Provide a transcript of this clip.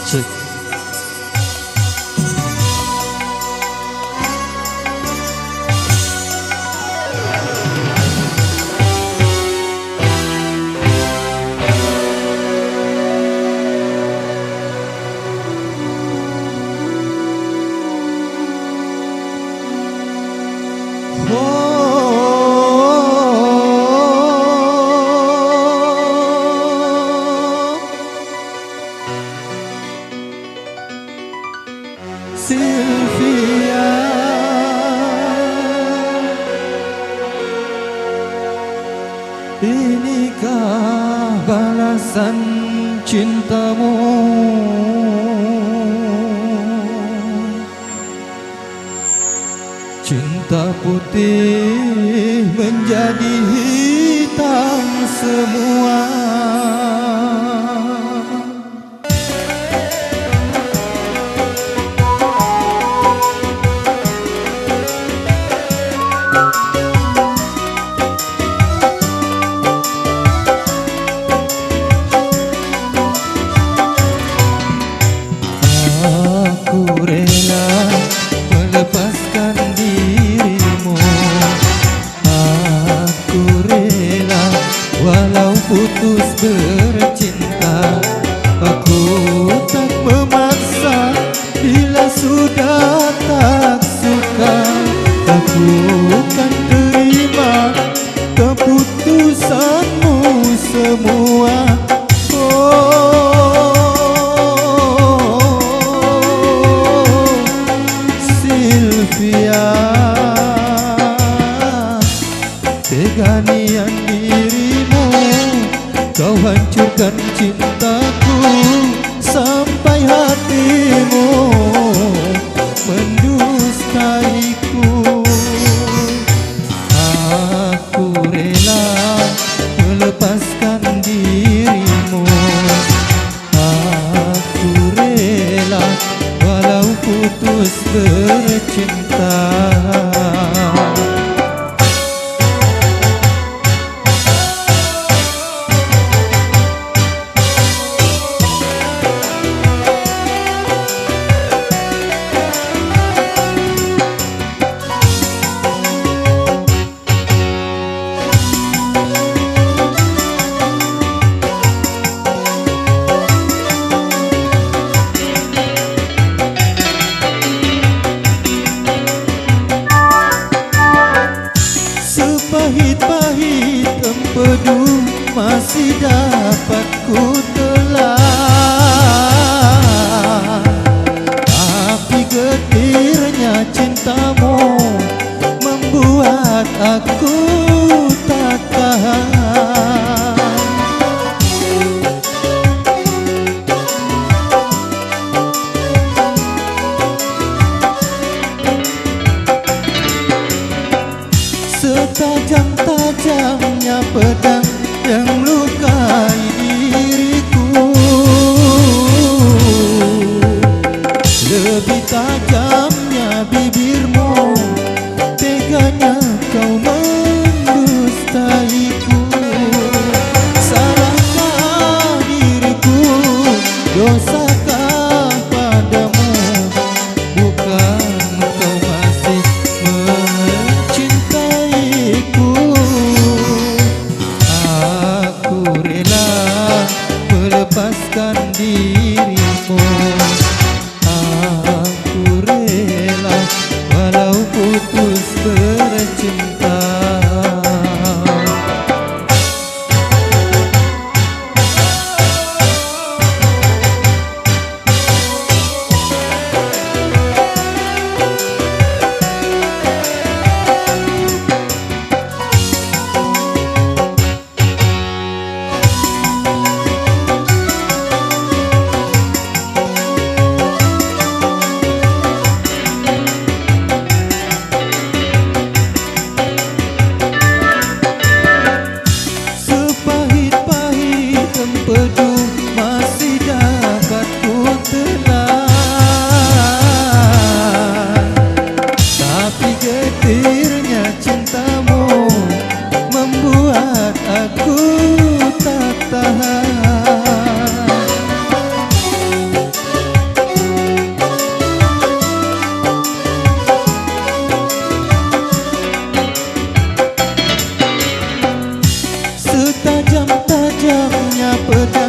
Cek. Sylvia, inikah balasan cintamu? Cinta putih menjadi hitam semua. Aku rela melepaskan dirimu. Aku rela walau putus bercinta. Aku tak memaksa bila sudah tak suka. Aku kan terima keputusanmu semua. Teganian dirimu, kau hancurkan cintaku sampai hatimu mendustaiku. Aku rela melepaskan dirimu. Aku rela walau putus bercinta. Pahit-pahit empedu masih dapat ku telan, tapi getirnya cintamu membuat aku tak tahan. Setajam-tajamnya pedang yang melukai diriku, lebih tajamnya bibirmu, teganya kau mendustaiku. Salahkah diriku, dosakah padamu? Bukan kau masih mencintaiku. Aku rela melepaskan dirimu. Aku rela walau putus bercinta. tajam-tajamnya pedang